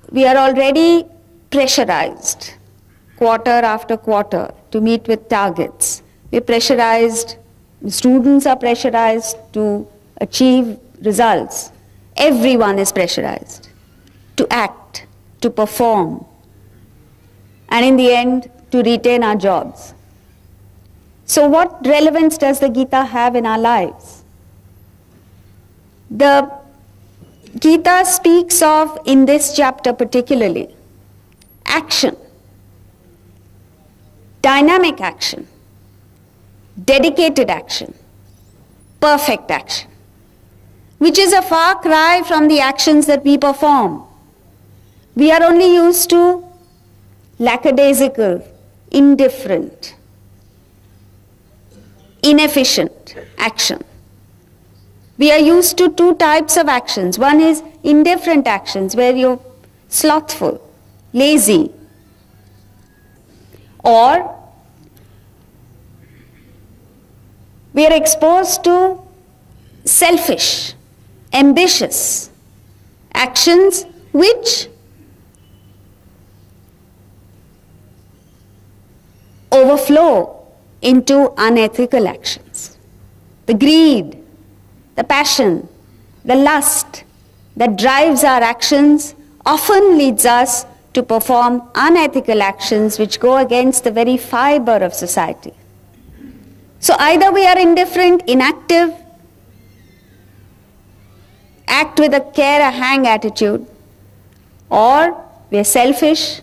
we are already pressurized quarter after quarter to meet with targets. We're pressurized, students are pressurized to achieve results. Everyone is pressurized to act, to perform, and in the end, to retain our jobs. So what relevance does the Gita have in our lives? The Gita speaks of, in this chapter particularly, action, dynamic action, dedicated action, perfect action, which is a far cry from the actions that we perform. We are only used to lackadaisical, indifferent, inefficient action. We are used to two types of actions. One is indifferent actions, where you're slothful, lazy, or we are exposed to selfish, ambitious actions which overflow into unethical actions. The greed, the passion, the lust that drives our actions often leads us to perform unethical actions which go against the very fiber of society. So either we are indifferent, inactive, act with a care a hang attitude, or we are selfish,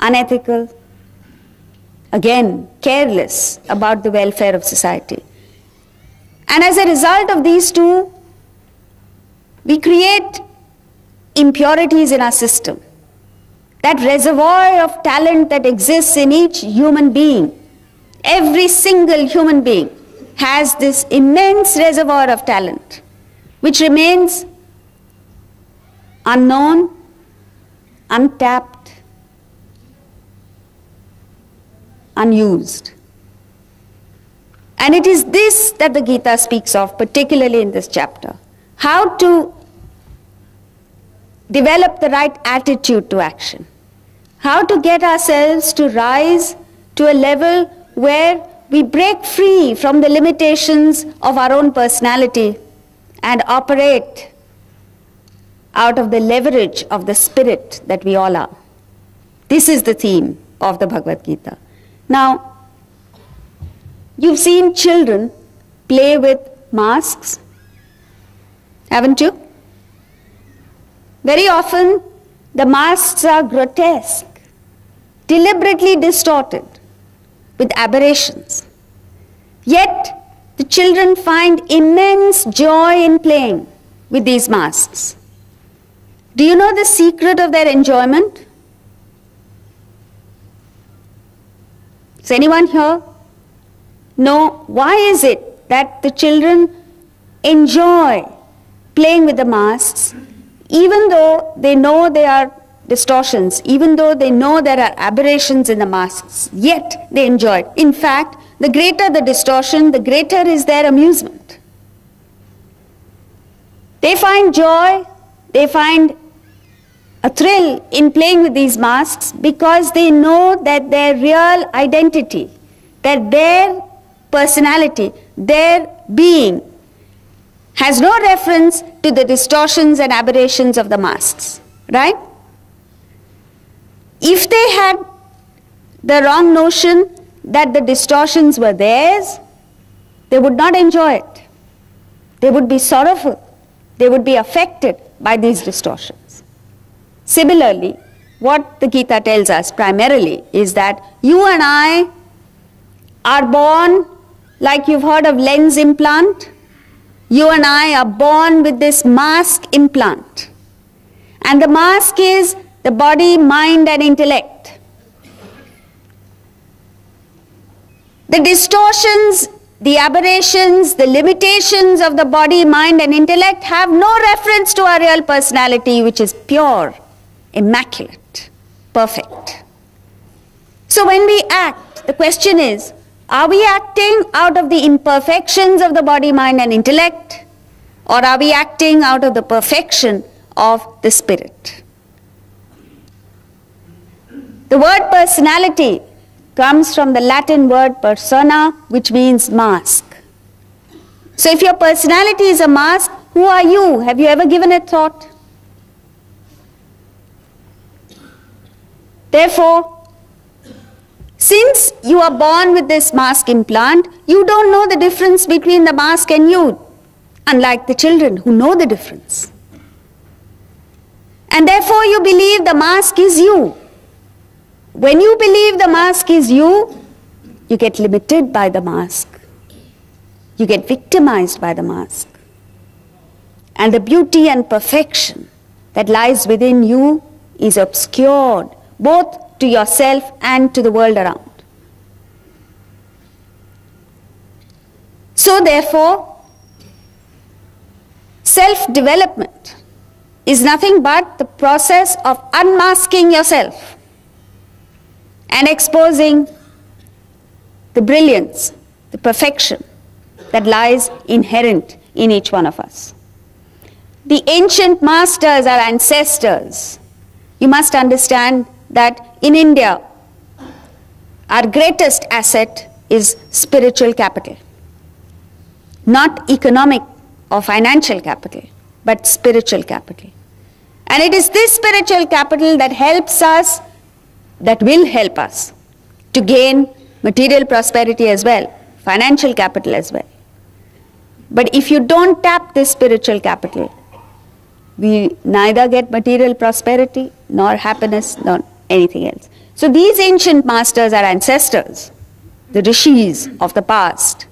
unethical, again careless about the welfare of society. And as a result of these two, we create impurities in our system. That reservoir of talent that exists in each human being, every single human being has this immense reservoir of talent, which remains unknown, untapped, unused. And it is this that the Gita speaks of, particularly in this chapter. How to develop the right attitude to action. How to get ourselves to rise to a level where we break free from the limitations of our own personality and operate out of the leverage of the spirit that we all are. This is the theme of the Bhagavad Gita. Now, you've seen children play with masks, haven't you? Very often, the masks are grotesque, deliberately distorted, with aberrations. Yet, the children find immense joy in playing with these masks. Do you know the secret of their enjoyment? Does anyone here know why is it that the children enjoy playing with the masks, even though they know they are distortions, even though they know there are aberrations in the masks, yet they enjoy it? In fact, the greater the distortion, the greater is their amusement. They find joy, they find a thrill in playing with these masks because they know that their real identity, that their personality, their being has no reference to the distortions and aberrations of the masks, right? If they had the wrong notion that the distortions were theirs, they would not enjoy it. They would be sorrowful. They would be affected by these distortions. Similarly, what the Gita tells us primarily is that you and I are born, like you've heard of lens implant, you and I are born with this mask implant. And the mask is the body, mind and intellect. The distortions, the aberrations, the limitations of the body, mind and intellect have no reference to our real personality, which is pure, immaculate, perfect. So when we act, the question is, are we acting out of the imperfections of the body, mind and intellect, or are we acting out of the perfection of the spirit? The word personality comes from the Latin word persona, which means mask. So if your personality is a mask, who are you? Have you ever given it thought? Therefore, since you are born with this mask implant, you don't know the difference between the mask and you, unlike the children who know the difference. And therefore you believe the mask is you. When you believe the mask is you, you get limited by the mask. You get victimized by the mask. And the beauty and perfection that lies within you is obscured, both to yourself and to the world around. So therefore, self-development is nothing but the process of unmasking yourself and exposing the brilliance, the perfection that lies inherent in each one of us. The ancient masters, our ancestors, you must understand that in India, our greatest asset is spiritual capital. Not economic or financial capital, but spiritual capital. And it is this spiritual capital that helps us, that will help us to gain material prosperity as well, financial capital as well. But if you don't tap this spiritual capital, we neither get material prosperity, nor happiness, nor anything else. So these ancient masters, our ancestors, the rishis of the past,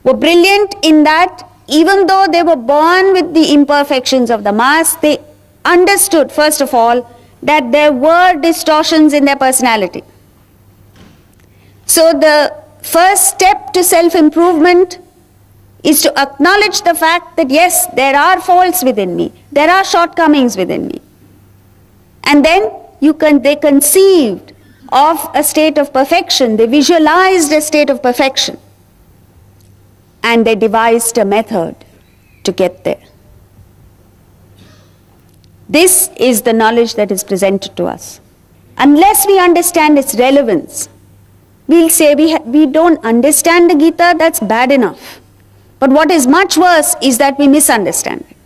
were brilliant in that even though they were born with the imperfections of the mask, they understood, first of all, that there were distortions in their personality. So the first step to self-improvement is to acknowledge the fact that yes, there are faults within me, there are shortcomings within me. And then they conceived of a state of perfection, they visualized a state of perfection, and they devised a method to get there. This is the knowledge that is presented to us. Unless we understand its relevance, we'll say we don't understand the Gita, that's bad enough. But what is much worse is that we misunderstand it.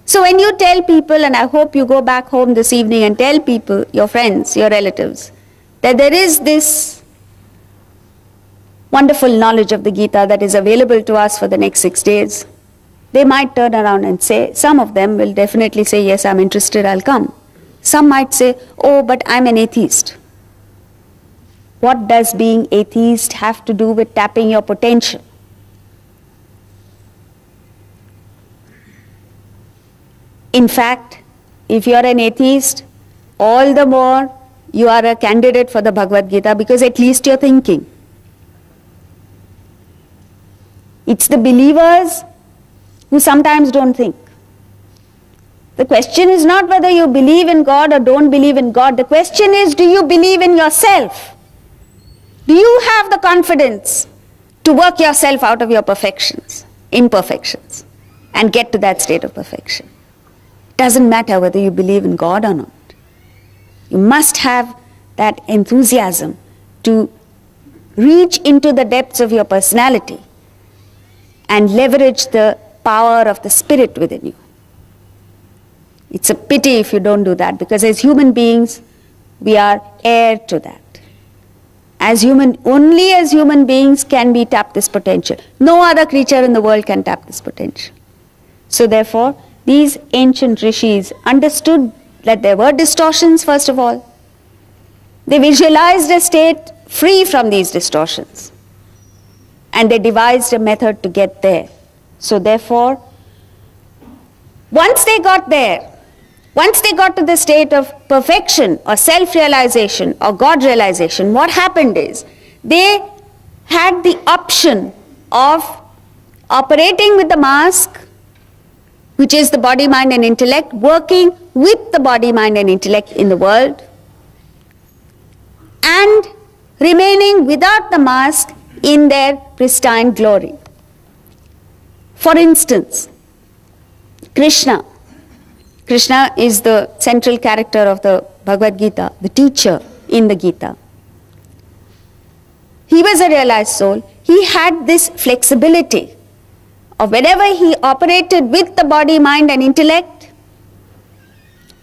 So when you tell people, and I hope you go back home this evening and tell people, your friends, your relatives, that there is this wonderful knowledge of the Gita that is available to us for the next 6 days, they might turn around and say, some of them will definitely say, yes, I'm interested, I'll come. Some might say, oh, but I'm an atheist. What does being atheist have to do with tapping your potential? In fact, if you're an atheist, all the more you are a candidate for the Bhagavad Gita because at least you're thinking. It's the believers who sometimes don't think. The question is not whether you believe in God or don't believe in God. The question is, do you believe in yourself? Do you have the confidence to work yourself out of your imperfections, and get to that state of perfection? It doesn't matter whether you believe in God or not. You must have that enthusiasm to reach into the depths of your personality and leverage the power of the spirit within you. It's a pity if you don't do that, because as human beings, we are heir to that. Only as human beings can we tap this potential. No other creature in the world can tap this potential. So therefore, these ancient rishis understood that there were distortions, first of all. They visualized a state free from these distortions. And they devised a method to get there. So therefore, once they got there, once they got to the state of perfection or self-realization or God-realization, what happened is they had the option of operating with the mask, which is the body, mind and intellect, working with the body, mind and intellect in the world, and remaining without the mask in their pristine glory. For instance, Krishna is the central character of the Bhagavad Gita, the teacher in the Gita. He was a realized soul. He had this flexibility of whenever he operated with the body, mind and intellect,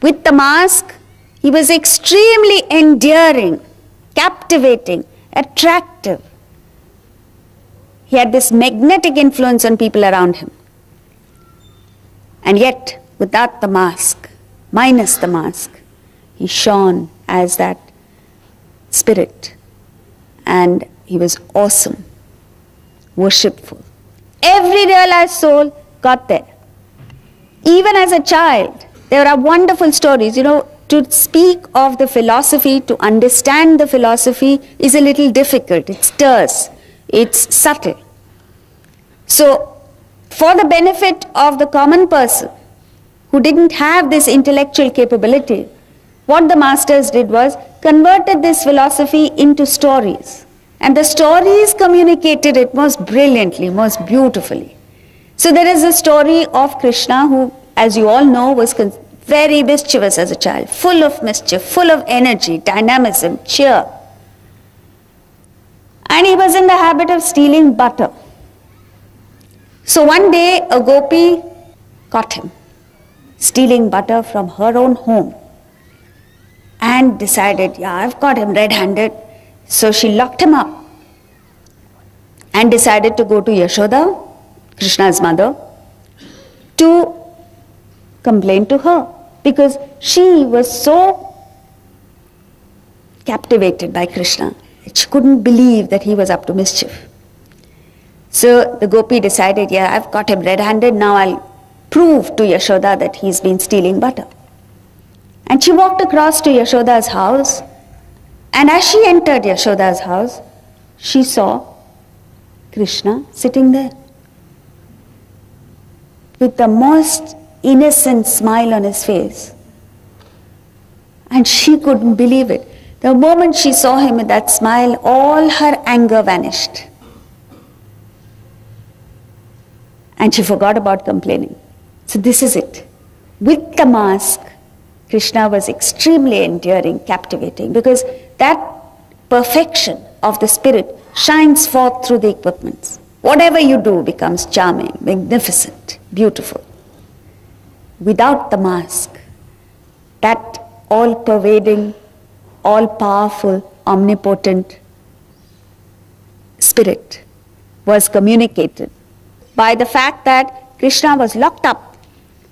with the mask, he was extremely endearing, captivating, attractive. He had this magnetic influence on people around him. And yet, without the mask, minus the mask, he shone as that spirit. And he was awesome, worshipful. Every realized soul got there. Even as a child, there are wonderful stories. You know, to speak of the philosophy, to understand the philosophy is a little difficult. It's terse, it's subtle. So, for the benefit of the common person who didn't have this intellectual capability, what the masters did was converted this philosophy into stories. And the stories communicated it most brilliantly, most beautifully. So there is a story of Krishna who, as you all know, was very mischievous as a child, full of mischief, full of energy, dynamism, cheer. And he was in the habit of stealing butter. So one day a gopi caught him stealing butter from her own home and decided, yeah, I've got him red-handed. So she locked him up and decided to go to Yashoda, Krishna's mother, to complain to her because she was so captivated by Krishna that she couldn't believe that he was up to mischief. So the gopi decided, yeah, I've got him red-handed, now I'll prove to Yashoda that he's been stealing butter. And she walked across to Yashoda's house, and as she entered Yashoda's house, she saw Krishna sitting there with the most innocent smile on his face. And she couldn't believe it. The moment she saw him with that smile, all her anger vanished. And she forgot about complaining. So this is it. With the mask, Krishna was extremely endearing, captivating, because that perfection of the spirit shines forth through the equipments. Whatever you do becomes charming, magnificent, beautiful. Without the mask, that all-pervading, all-powerful, omnipotent spirit was communicated by the fact that Krishna was locked up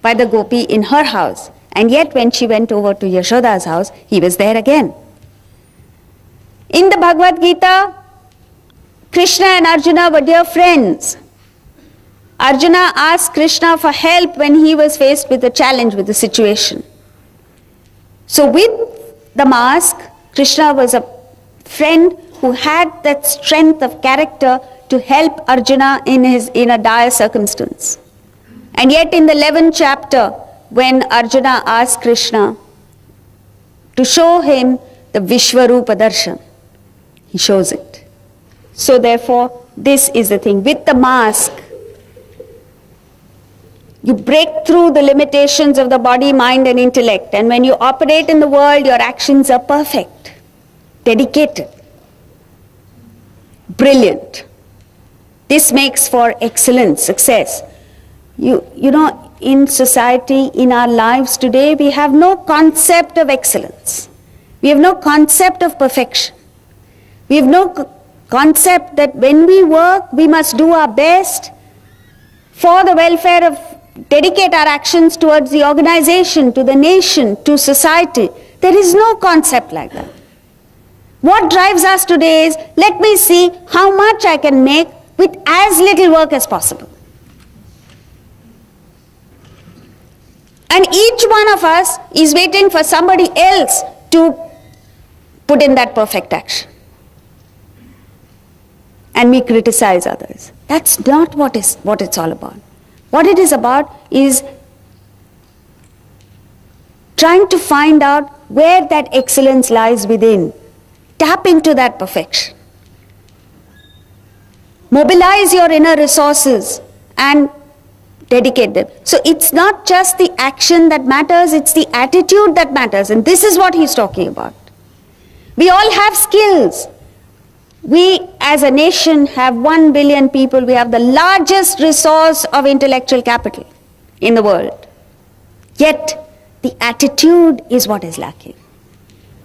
by the gopi in her house, and yet when she went over to Yashoda's house, he was there again. In the Bhagavad Gita, Krishna and Arjuna were dear friends. Arjuna asked Krishna for help when he was faced with a challenge, with the situation. So with the mask, Krishna was a friend who had that strength of character to help Arjuna in a dire circumstance. And yet in the 11th chapter, when Arjuna asked Krishna to show him the Vishwarupa Darshan, he shows it. So therefore, this is the thing. With the mask, you break through the limitations of the body, mind and intellect. And when you operate in the world, your actions are perfect, dedicated, brilliant. This makes for excellence, success. You know, in society, in our lives today, we have no concept of excellence. We have no concept of perfection. We have no concept that when we work, we must do our best for the welfare of, dedicate our actions towards the organization, to the nation, to society. There is no concept like that. What drives us today is, let me see how much I can make with as little work as possible. And each one of us is waiting for somebody else to put in that perfect action. And we criticize others. That's not what it's all about. What it is about is trying to find out where that excellence lies within. Tap into that perfection. Mobilize your inner resources and dedicate them. So it's not just the action that matters, it's the attitude that matters. And this is what he's talking about. We all have skills. We as a nation have 1 billion people. We have the largest resource of intellectual capital in the world. Yet the attitude is what is lacking.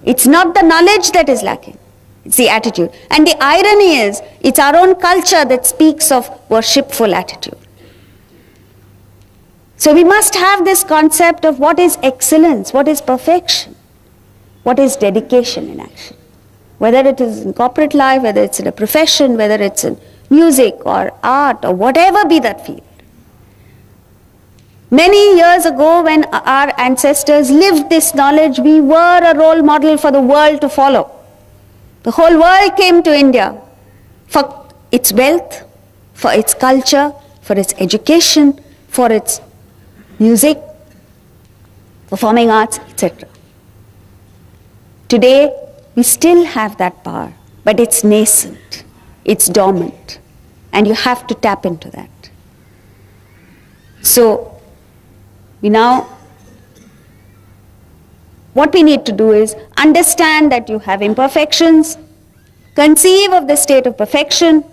It's not the knowledge that is lacking. It's the attitude. And the irony is, it's our own culture that speaks of worshipful attitude. So we must have this concept of what is excellence, what is perfection, what is dedication in action. Whether it is in corporate life, whether it's in a profession, whether it's in music or art or whatever be that field. Many years ago, when our ancestors lived this knowledge, we were a role model for the world to follow. The whole world came to India for its wealth, for its culture, for its education, for its music, performing arts, etc. Today, we still have that power, but it's nascent, it's dormant, and you have to tap into that. So, what we need to do is understand that you have imperfections, conceive of the state of perfection,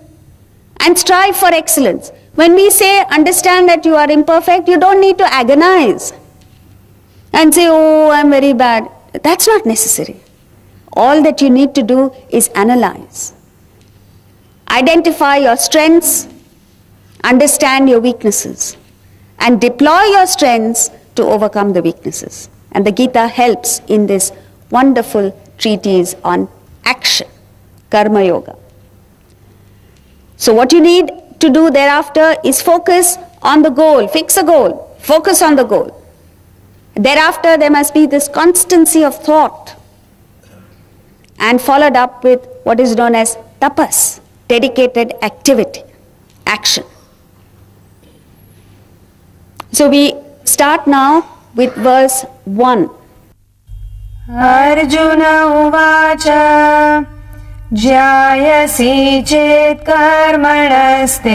and strive for excellence. When we say understand that you are imperfect, you don't need to agonize and say, oh, I'm very bad. That's not necessary. All that you need to do is analyze. Identify your strengths, understand your weaknesses, and deploy your strengths to overcome the weaknesses. And the Gita helps in this wonderful treatise on action, Karma Yoga. So what you need to do thereafter is focus on the goal, fix a goal, focus on the goal. Thereafter there must be this constancy of thought and followed up with what is known as tapas, dedicated activity, action. So we start now with verse 1. Arjuna uvacha jyayasi chet karmanaste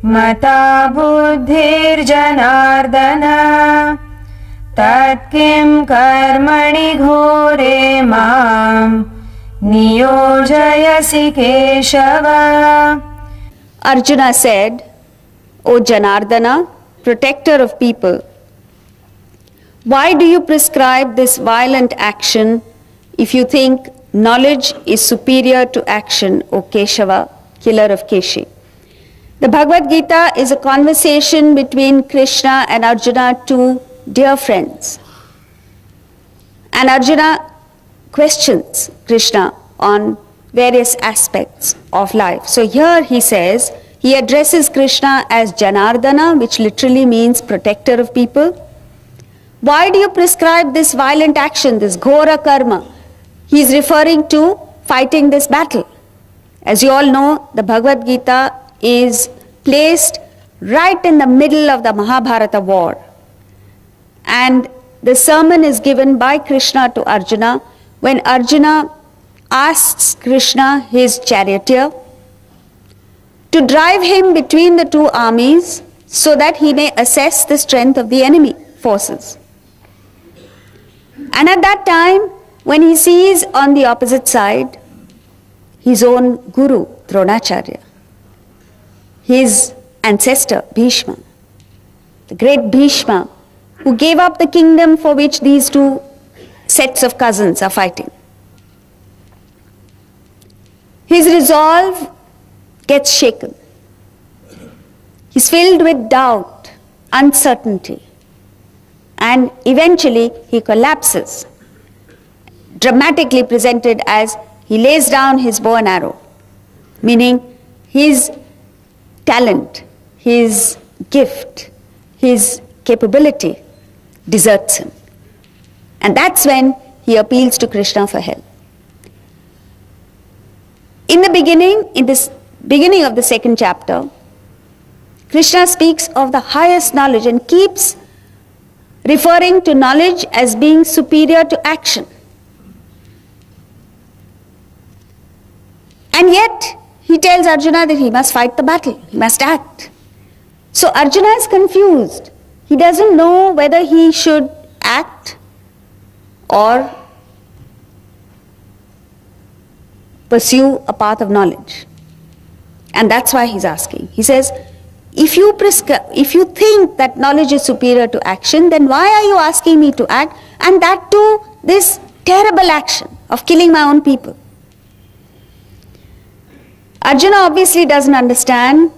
mata buddhir janardana tat kim karmani ghore mam niyojayasi keshava. Arjuna said, O Janardana, protector of people, why do you prescribe this violent action if you think knowledge is superior to action, O Keshava, killer of Keshi? The Bhagavad Gita is a conversation between Krishna and Arjuna, two dear friends. And Arjuna questions Krishna on various aspects of life. So here he says, he addresses Krishna as Janardana, which literally means protector of people. Why do you prescribe this violent action, this ghora karma? He is referring to fighting this battle. As you all know, the Bhagavad Gita is placed right in the middle of the Mahabharata war. And the sermon is given by Krishna to Arjuna when Arjuna asks Krishna, his charioteer, to drive him between the two armies so that he may assess the strength of the enemy forces. And at that time, when he sees on the opposite side his own guru, Dronacharya, his ancestor, Bhishma, the great Bhishma, who gave up the kingdom for which these two sets of cousins are fighting. His resolve gets shaken. He's filled with doubt, uncertainty, and eventually he collapses, dramatically presented as he lays down his bow and arrow, meaning his talent, his gift, his capability deserts him. And that's when he appeals to Krishna for help. In the beginning, in this beginning of the second chapter, Krishna speaks of the highest knowledge and keeps referring to knowledge as being superior to action. And yet, he tells Arjuna that he must fight the battle, he must act. So Arjuna is confused. He doesn't know whether he should act or pursue a path of knowledge. And that's why he's asking. He says, if you think that knowledge is superior to action, then why are you asking me to act? And that too, this terrible action of killing my own people. Arjuna obviously doesn't understand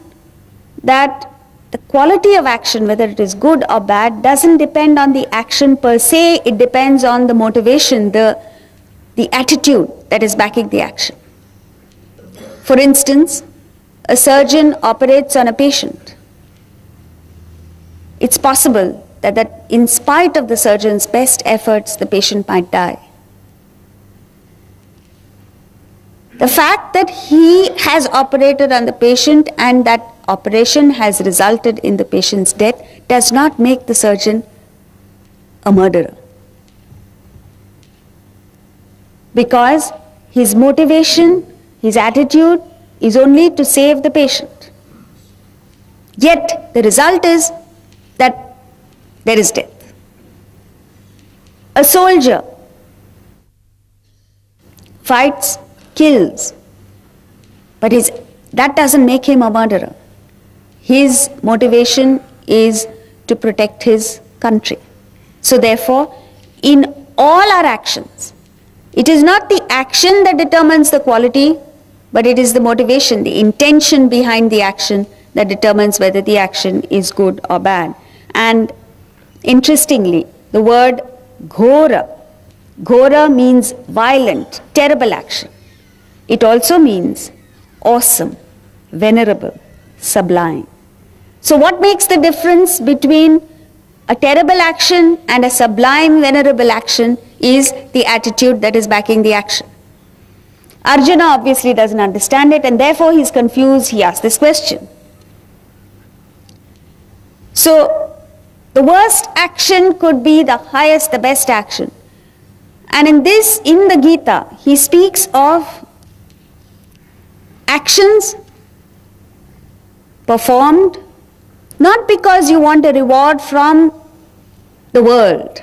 that the quality of action, whether it is good or bad, doesn't depend on the action per se. It depends on the motivation, the attitude that is backing the action. For instance, a surgeon operates on a patient. It's possible that in spite of the surgeon's best efforts, the patient might die. The fact that he has operated on the patient and that operation has resulted in the patient's death does not make the surgeon a murderer. Because his motivation, his attitude is only to save the patient. Yet the result is that there is death. A soldier fights, kills, but that doesn't make him a murderer. His motivation is to protect his country. So therefore, in all our actions, it is not the action that determines the quality, but it is the motivation, the intention behind the action that determines whether the action is good or bad. And interestingly, the word ghora means violent, terrible action. It also means awesome, venerable, sublime. So what makes the difference between a terrible action and a sublime, venerable action is the attitude that is backing the action. Arjuna obviously doesn't understand it, and therefore he's confused. He asks this question. So the worst action could be the highest, the best action. And in the Gita, he speaks of actions performed not because you want a reward from the world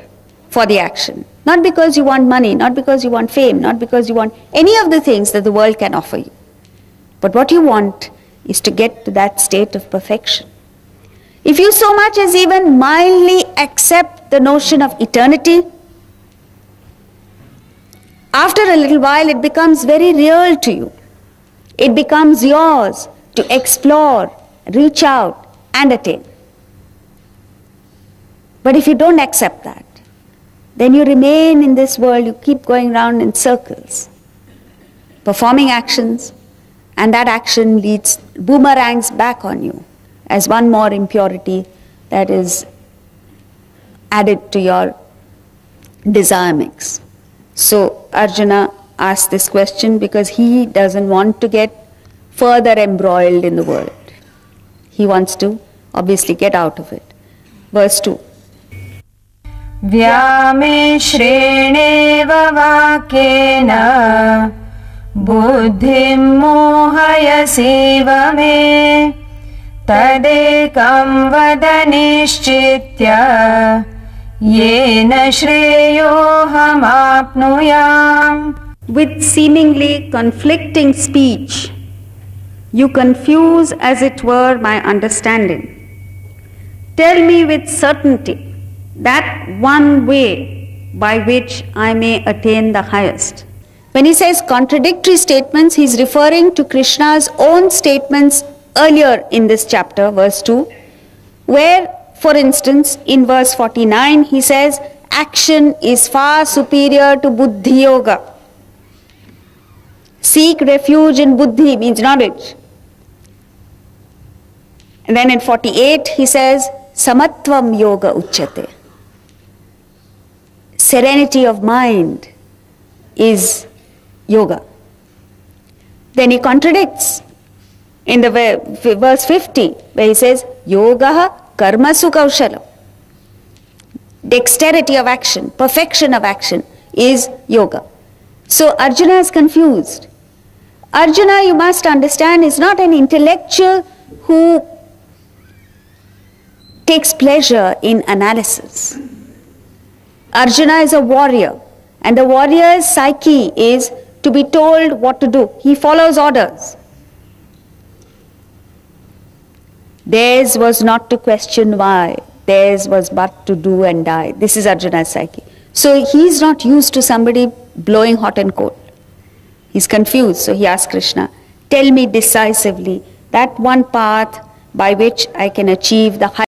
for the action, not because you want money, not because you want fame, not because you want any of the things that the world can offer you. But what you want is to get to that state of perfection. If you so much as even mildly accept the notion of eternity, after a little while it becomes very real to you. It becomes yours to explore, reach out and attain. But if you don't accept that, then you remain in this world, you keep going round in circles, performing actions, and that action boomerangs back on you as one more impurity that is added to your desire mix. So Arjuna asks this question because he doesn't want to get further embroiled in the world. He wants to obviously get out of it. Verse 2. व्यामिश्रेणेव वाक्येन बुद्धिं मोहयसीव मे तदेकं वद निश्चित्य येन श्रेयोऽहमाप्नुयाम्. With seemingly conflicting speech, you confuse as it were my understanding. Tell me with certainty that one way by which I may attain the highest. When he says contradictory statements, he is referring to Krishna's own statements earlier in this chapter, verse 2, where, for instance, in verse 49, he says, action is far superior to buddhi yoga. Seek refuge in buddhi means knowledge. And then in 48, he says, samatvam yoga uchyate. Serenity of mind is yoga. Then he contradicts in the verse 50, where he says, yoga karmasu kaushalam. Dexterity of action, perfection of action is yoga. So Arjuna is confused. Arjuna, you must understand, is not an intellectual who takes pleasure in analysis. Arjuna is a warrior, and the warrior's psyche is to be told what to do. He follows orders. Theirs was not to question why. Theirs was but to do and die. This is Arjuna's psyche. So he's not used to somebody blowing hot and cold. He's confused. So he asks Krishna, tell me decisively that one path by which I can achieve the